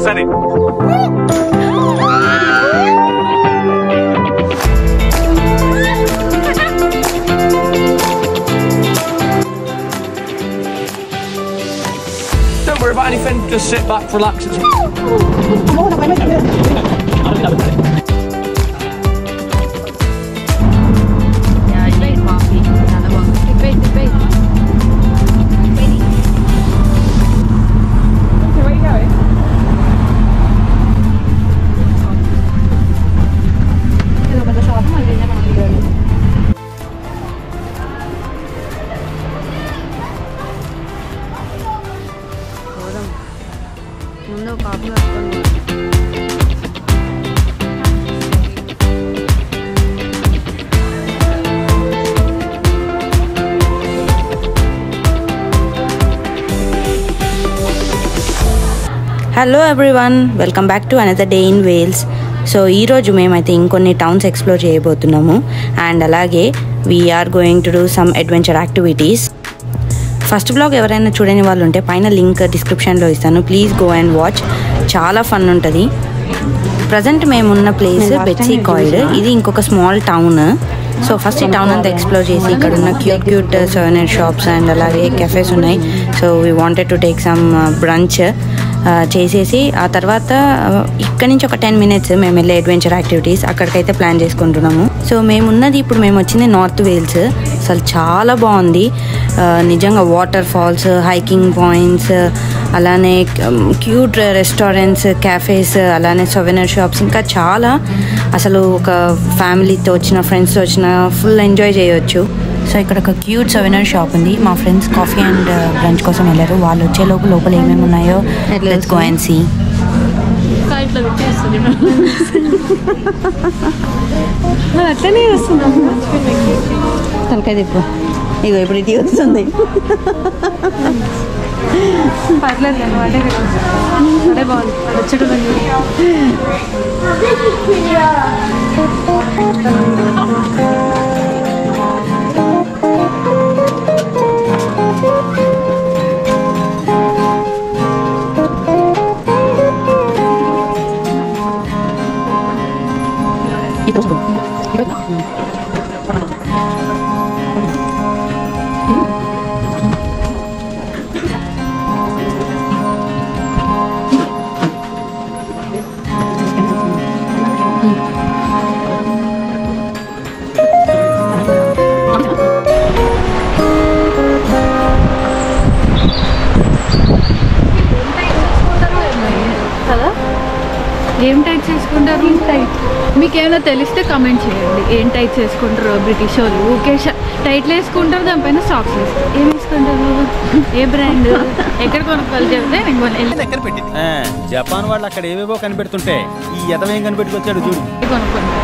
ఒకసారి. Don't worry about anything, just sit back, relax. ముందు coffee వస్తుంది. Hello everyone, welcome back to another day in Wales. So ఈరోజు మేమైతే ఇంకొన్ని towns explore చేయబోతున్నాము అండ్ అలాగే we're going to do some adventure activities. First blog ఎవరైనా చూడని వాళ్ళు ఉంటే పైన లింక్ డిస్క్రిప్షన్లో ఇస్తాను, ప్లీజ్ గో అండ్ వాచ్. చాలా ఫన్ ఉంటుంది. ప్రజెంట్ మేమున్న ప్లేస్ బెట్సీ కాయిడ్. ఇది ఇంకొక స్మాల్ టౌన్. సో ఫస్ట్ ఈ టౌన్ అంతా ఎక్స్ప్లోర్ చేసి ఇక్కడ ఉన్న క్యూట్ సోవెనీర్ షాప్స్ అండ్ అలాగే కెఫేస్ ఉన్నాయి. So we wanted to take some branch చేసేసి ఆ తర్వాత ఇక్కడ నుంచి ఒక 10 minutes మేము వెళ్ళే అడ్వెంచర్ యాక్టివిటీస్ అక్కడికైతే ప్లాన్ చేసుకుంటున్నాము. సో మేము వచ్చింది నార్త్ వేల్స్. అసలు చాలా బాగుంది నిజంగా. వాటర్ ఫాల్స్, హైకింగ్ పాయింట్స్, అలానే క్యూట్ రెస్టారెంట్స్, క్యాఫేస్, అలానే సోవెనీర్ షాప్స్, ఇంకా చాలా. అసలు ఒక ఫ్యామిలీతో వచ్చిన, ఫ్రెండ్స్తో వచ్చిన ఫుల్ ఎంజాయ్ చేయొచ్చు. సో ఇక్కడ ఒక క్యూట్ సోవెనీర్ షాప్ ఉంది. మా ఫ్రెండ్స్ కాఫీ అండ్ బ్రంచ్ కోసం వెళ్ళారు. వాళ్ళు వచ్చే లోపల ఏమేమి ఉన్నాయో లెట్స్ గో అండ్ సీ. అట్లనే వస్తున్నాం. తలకాయ తిప్పు. ఇగో ఇప్పుడు ఇటీ వస్తుంది. పర్లేదు అదే బాగుంది. వచ్చేటప్పుడు ఏం టైప్ చేసుకుంటారు? మీకు ఏమైనా తెలిస్తే కమెంట్ చేయండి. ఏం టైప్ చేసుకుంటారు బ్రిటిష్ వాళ్ళు? ఊకే టైట్లు వేసుకుంటారు, దానిపైన సాక్స్ వేస్తారు. ఏం వేసుకుంటారు? ఏ బ్రాండ్? ఎక్కడ కొనుక్కోవాలి చెప్తే ఎక్కడ పెట్టింది. జపాన్ వాళ్ళు అక్కడ ఏవేవో కనిపెడుతుంటే ఈ ఎదవేం కనిపెట్టుకొచ్చాడు చూడు. కొనుక్కుంటారు.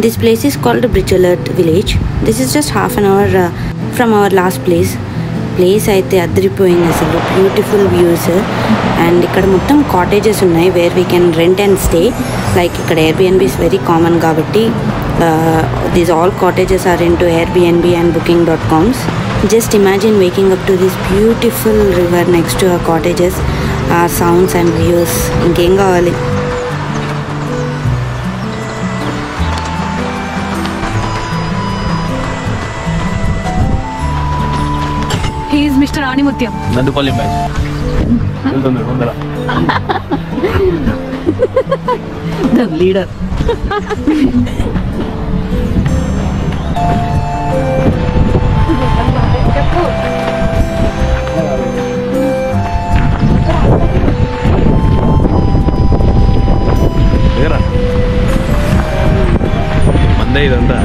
This place is called Bridgelet Village. This is just half an hour from our last place. Place అయితే అదిరిపోయింది అసలు. బ్యూటిఫుల్ వ్యూస్ అండ్ ఇక్కడ మొత్తం కాటేజెస్ ఉన్నాయి where we can rent and stay. Like ఇక్కడ Airbnb is very common కాబట్టి these all cottages are into Airbnb and booking.coms. Just imagine waking up to this beautiful river next to our cottages, our sounds and views. ఇంకేం కావాలి? He is Mr. Animutyam. Nandupalli batch. The leader. వేరా ఇదంతా.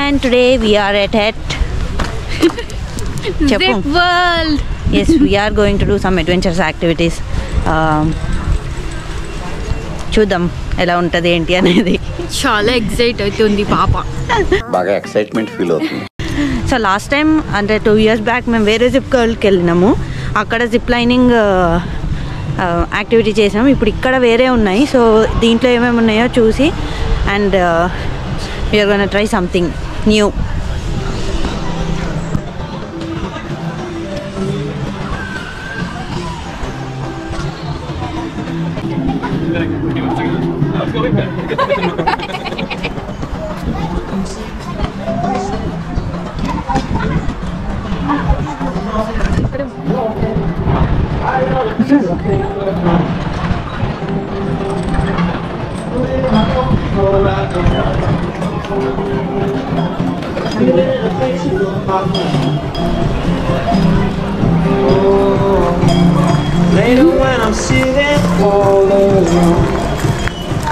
And today we are at Zip World. Yes, we are going to do some adventurous activities. చూద్దాం ఎలా ఉంటుంది ఏంటి అనేది. చాలా ఎక్సైట్ అవుతుంది పాప. బాగా ఎక్సైట్మెంట్ ఫీల్ అవుతుంది. సో లాస్ట్ టైం అంటే 2 years బ్యాక్ మేము వేరే జిప్ వరల్డ్కి వెళ్ళినాము. అక్కడ జిప్ లైనింగ్ యాక్టివిటీ చేసాము. ఇప్పుడు ఇక్కడ వేరే ఉన్నాయి. సో దీంట్లో ఏమేమి ఉన్నాయో చూసి and we're gonna try something new.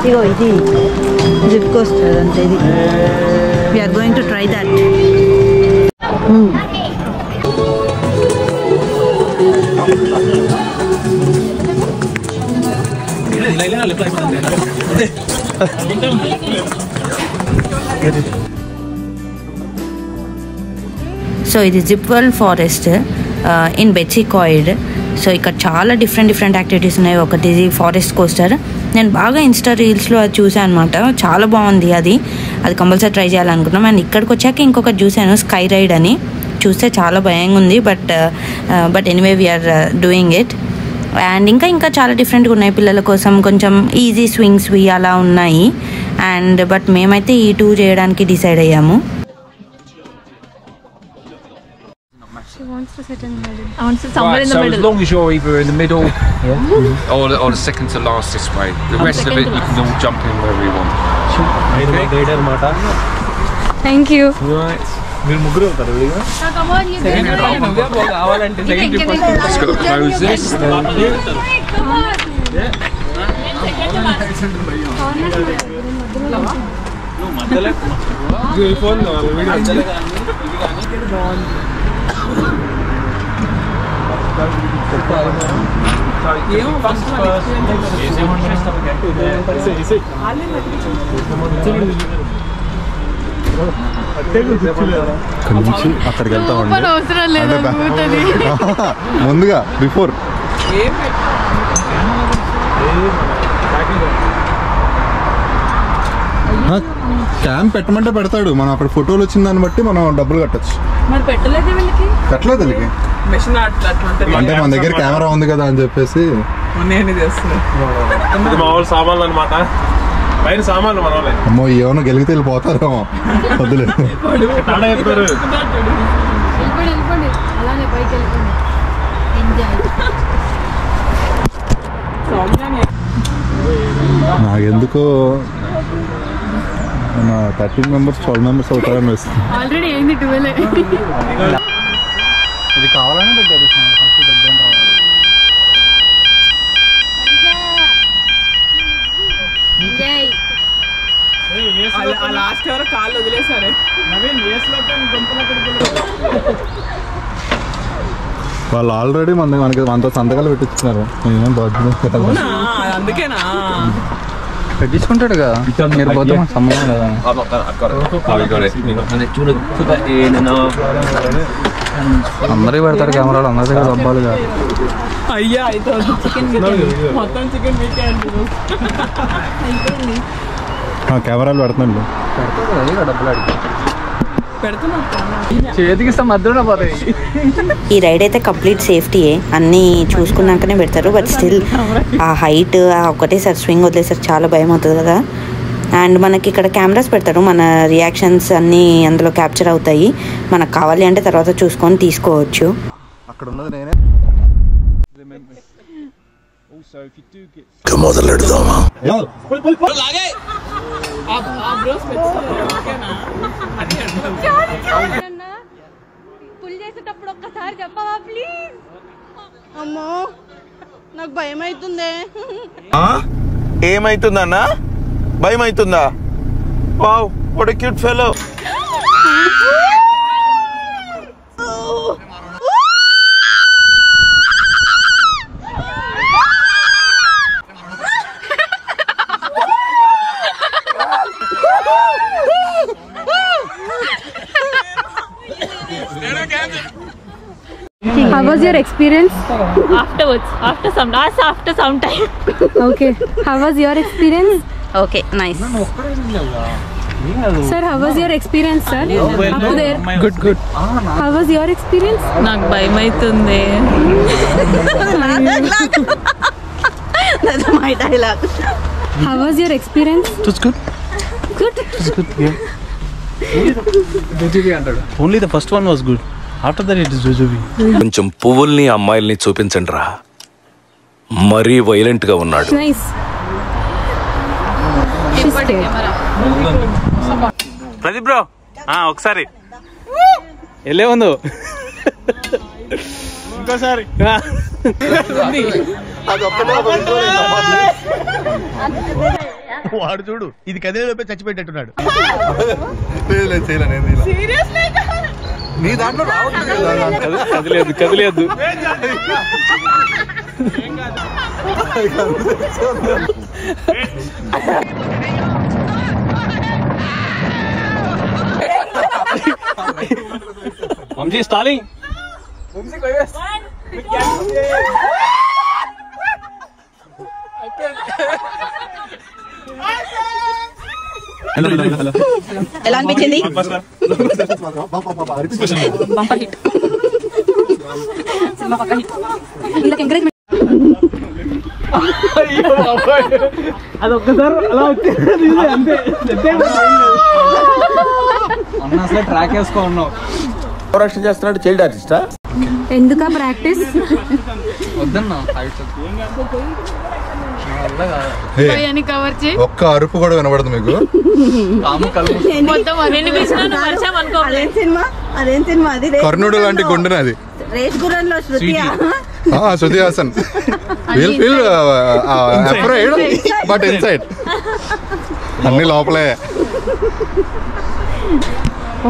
ఇగో ఇది జిప్కి వస్తుంది అంతే. ఇది we're going to try that. So ఇది zip world forest in Betws-y-Coed. So ఇక్కడ చాలా డిఫరెంట్ యాక్టివిటీస్ ఉన్నాయి. ఒకటి ఫారెస్ట్ కోస్టర్. నేను బాగా ఇన్స్టా రీల్స్లో అది చూసాను అనమాట. చాలా బాగుంది. అది కంపల్సరీ ట్రై చేయాలనుకున్నాం. అండ్ ఇక్కడికి వచ్చాక ఇంకొకటి చూశాను, స్కై రైడ్ అని. చూస్తే చాలా భయంగా ఉంది. But anyway we're doing it. And ఇంకా చాలా డిఫరెంట్గా ఉన్నాయి పిల్లల కోసం. కొంచెం ఈజీ స్వింగ్స్వి అలా ఉన్నాయి. అండ్ బట్ మేమైతే ఈ 2 చేయడానికి డిసైడ్ అయ్యాము. Right, so as long as you're either in the middle or the second to last this way, the rest of it you can all jump in wherever you want. Thank you. Right. మీరు ముగ్గురు అవుతారు. Come on, you can do it. Just got to close this. Come on. నుంచి అక్కడికి వెళ్తామండి. అవసరం లేదు ముందుగా before camp పెట్టమంటే పెడతాడు. మనం అక్కడ ఫోటోలు వచ్చిన దాన్ని బట్టి మనం డబ్బులు కట్టచ్చు. కట్టలేదు వీళ్ళకి. అంటే మన దగ్గర కెమెరా ఉంది కదా అని చెప్పేసి మామూలు సామాన్లు అనమాట. పైన సామాన్లు మనోలే. అమ్మో ఏమన్నా గెలిగితే వెళ్ళిపోతారేమో. వద్దులే. అలానే పైకి వెళ్ళిపోండి. నాకెందుకో 13 members 12 members అవుతారని వస్తుంది. ఆల్రెడీ అయింది 12. ఇది కావాలని పెట్టారు. లాస్ట్ ఎవరో కాళ్ళు వదిలేసారే. వాళ్ళు ఆల్రెడీ మనకి మనతో సంతకాలు పెట్టించున్నారు. అందుకేనా పెట్టించుకుంటాడు కదా మీరు పోతే మాకు సంబంధం లేదా అందరికి పెడతారు కెమెరాలు అందరి దగ్గర డబ్బాలు కాదు అయ్యా అయితే చికెన్ మొత్తం చికెన్ కెమెరాలు పెడుతున్నాడు డబ్బులు అడిగి చేతికి ఇస్తాం మధ్యలో పోతాయి. ఈ రైడ్ అయితే కంప్లీట్ సేఫ్టీయే, అన్నీ చూసుకున్నాకనే పెడతారు. బట్ స్టిల్ ఆ హైట్ ఒకటేసారి స్వింగ్ వదిలేసారి చాలా భయం అవుతుంది కదా. అండ్ మనకి ఇక్కడ కెమెరాస్ పెడతారు, మన రియాక్షన్స్ అన్నీ అందులో క్యాప్చర్ అవుతాయి. మనకు కావాలి అంటే తర్వాత చూసుకొని తీసుకోవచ్చు. అక్కడ ఉన్నది నేనే మొదలెడదామా పుల్ చేసేటప్పుడు ఒక్కసారి చెప్పవా ప్లీజ్. అమ్మో నాకు భయం అవుతుంది. ఏమైతుందన్నా? భయం అవుతుందా? Wow what a cute fellow. How was your experience? Afterwards, after some time. Okay. How was your experience? Okay, nice. Sir, how was your experience, sir? Up there. Good. How was your experience? నాకు భయం అవుతుంది. That's my dialogue. How was your experience? It was good. Good. It was good. Yeah. Only the first one was good. After that it is Jujubi. కొంచెం పువ్వుల్ని అమ్మాయిల్ని చూపించండి రా, మరీ violent గా ఉన్నాడు. Nice. ప్రదీప్ బ్రో ఒకసారి వెళ్ళే ఉందో ఇంకోసారి వాడు చూడు ఇది కదే లోపే చచ్చిపెట్టేట్టున్నాడు. నీ దాంట్లో రావట్లేదు. కదిలేదు వంశీ స్టాలింగ్ ఎలా అనిపించింది? అది ఒక్కసారి అలా వచ్చేది అంతే. అన్న అసలు ట్రాక్ వేసుకో ఉన్నావు. ప్రొడక్షన్ చేస్తున్నాడు చైల్డ్ ఆర్టిస్టా? ఎందుకా ప్రాక్టీస్? వద్దన్నా కవర్ చేయి. ఒక్క అరుపు కూడా వినబడదు మీకు? అదేం సినిమా అది? కర్ణుడు లాంటి గుండెన అది. రేస్ గుర్రంలో శృతి హాసన్. బట్ ఇన్సైడ్ అన్ని లోపలే.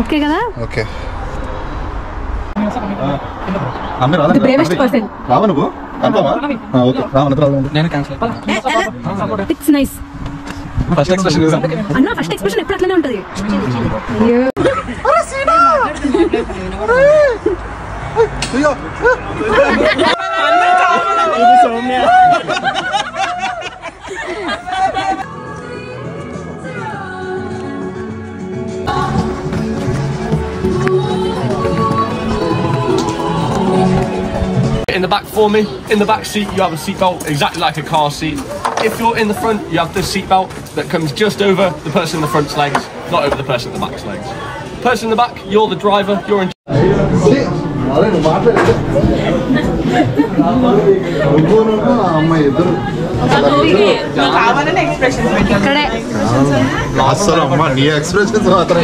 ఓకే కదా? ఓకే రావా నువ్వు? నేను cancel. It's nice. First expression అన్న ఫస్ట్ ఎక్స్ప్రెషన్ ఎప్పుడు అట్లనే ఉంటది. In the back for me. In the back seat you have a seat belt exactly like a car seat. If you're in the front you have this seat belt that comes just over the person in the front's legs, not over the person in the back's legs. Person in the back, you're the driver, you're in అసలు అమ్మా నీ expressions మాత్రం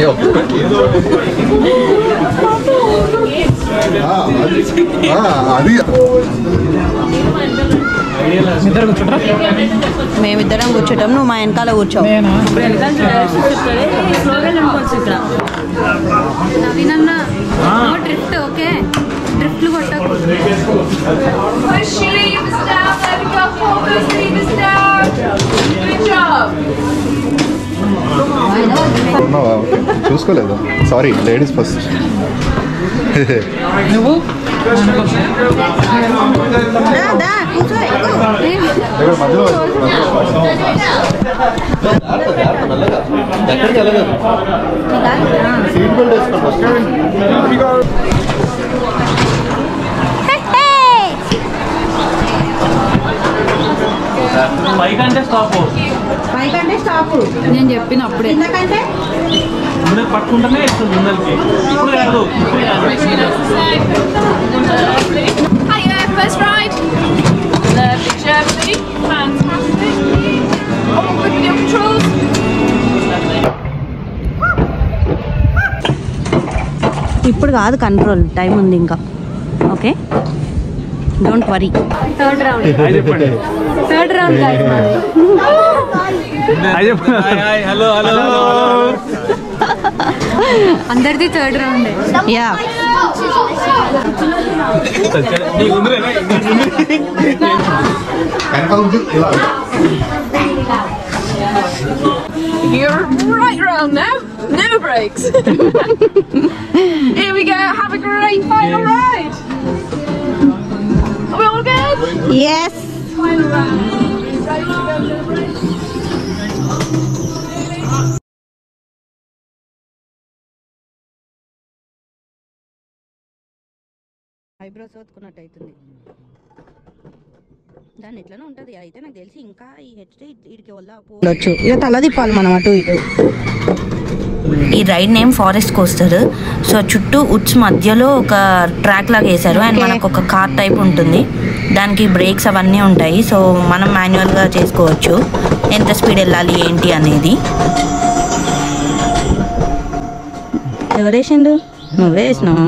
అది మేమిద్దరం కూర్చోటం, నువ్వు మా వెనకాల కూర్చో. డ్రిఫ్ట్ ఓకే, డ్రిఫ్ట్లు కొట్టకు. Push your leaves down, let go, pull those leaves down. Good job. చూసుకోలేదు, సారీ, లేడీస్ ఫస్ట్. నువ్వు సీట్ బెల్ట్ వేసుకోండి. పైకంటే స్టాప్, పైకంటే స్టాప్. నేను చెప్పిన అప్పుడే ఎందుకంటే పట్టుకుంటేనే ఇస్తుంది ముందరికి. ఇప్పుడు కాదు, Hiya, first ride. Lovely Germany, fantastic. Oh, good video controls. ఇప్పుడు కాదు కంట్రోల్, టైం ఉంది ఇంకా. Okay, don't worry. Third round hello hello అందరిది third round. Yeah, You're right round now. No breaks. Here we go. Have a great final ride. Are we all good? yes. Final round. Eyebrows వత్తుకున్నట్టు అవుతుంది. దాన్ని ఎట్లనే ఉంటుంది అయితే నాకు తెలిసి. ఇంకా ఈ హెడ్ వీడికి వల్ల పోవచ్చు. ఇక తల తిప్పాలి మనం అటు ఇటు. ఈ ride name forest coaster. So చుట్టూ ఉడ్స్ మధ్యలో ఒక ట్రాక్ లాగా వేశారు. అండ్ మనకు ఒక కార్ టైప్ ఉంటుంది, దానికి బ్రేక్స్ అవన్నీ ఉంటాయి. సో మనం మాన్యువల్గా చేసుకోవచ్చు ఎంత స్పీడ్ వెళ్ళాలి ఏంటి అనేది. ఎవరు వేసిండు? నువ్వే వేసినావు.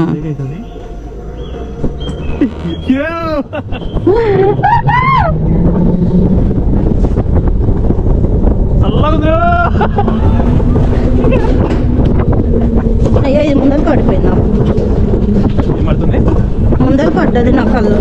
అయ్యో, ఇది ముందర పడిపోయింది నాకు. ముందర పడ్డది నా కళ్ళు.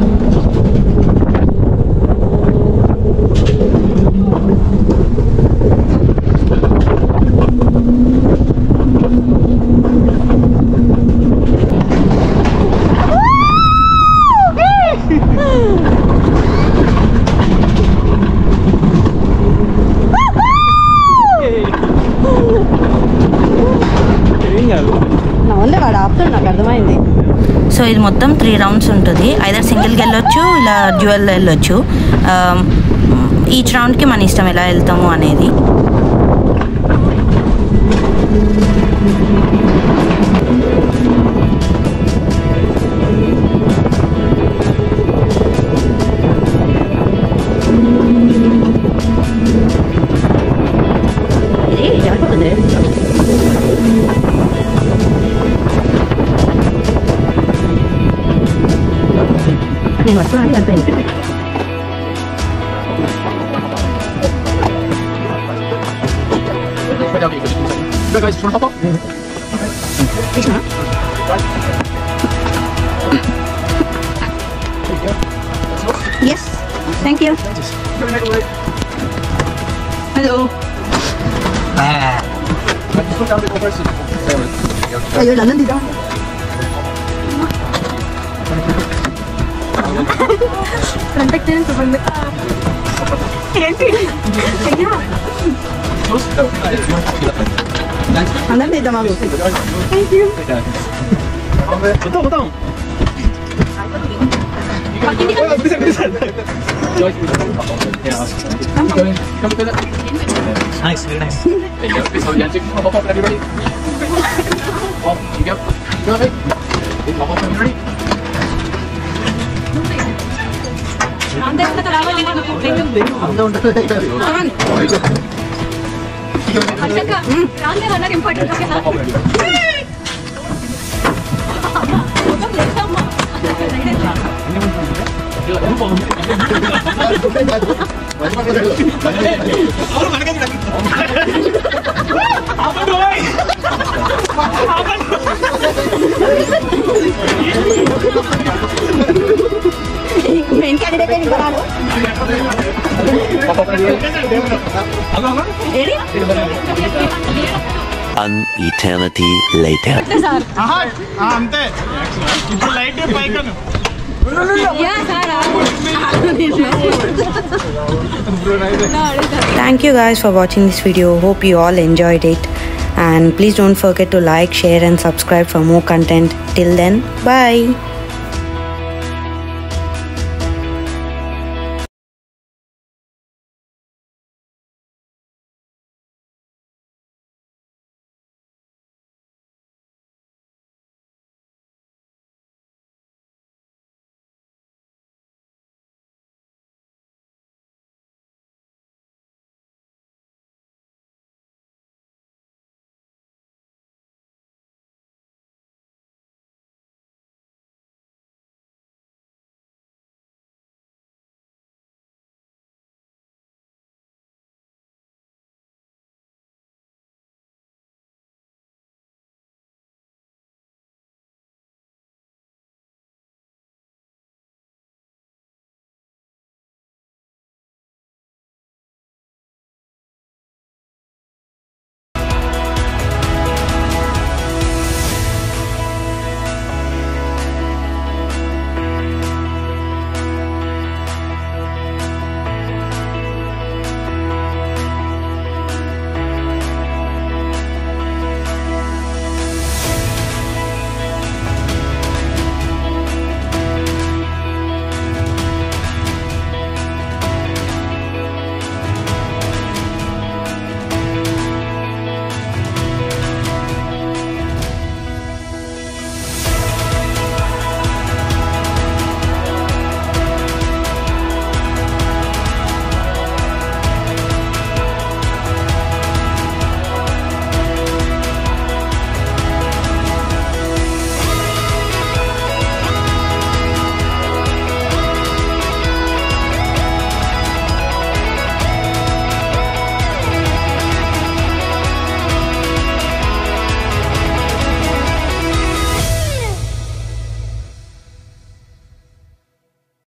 వాడు ఆపుతాడు, నాకు అర్థమైంది. సో ఇది మొత్తం 3 రౌండ్స్ ఉంటుంది. ఐదర్ సింగిల్కి వెళ్ళొచ్చు, ఇలా డ్యూయల్లో వెళ్ళొచ్చు. ఈచ్ రౌండ్కి మన ఇష్టం ఎలా వెళ్తాము అనేది. నేను వస్తున్నాను అయిపోయింది. Yes, thank you. హలో. అయ్యో, లందన్ దిగా. అందరం తీద్దాం. Nice, very nice. Main candidate An eternity later. అంతే ఇప్పుడు లైట్ పైకను Thank you guys for watching this video. Hope you all enjoyed it. And please don't forget to like, share and subscribe for more content. Till then, bye.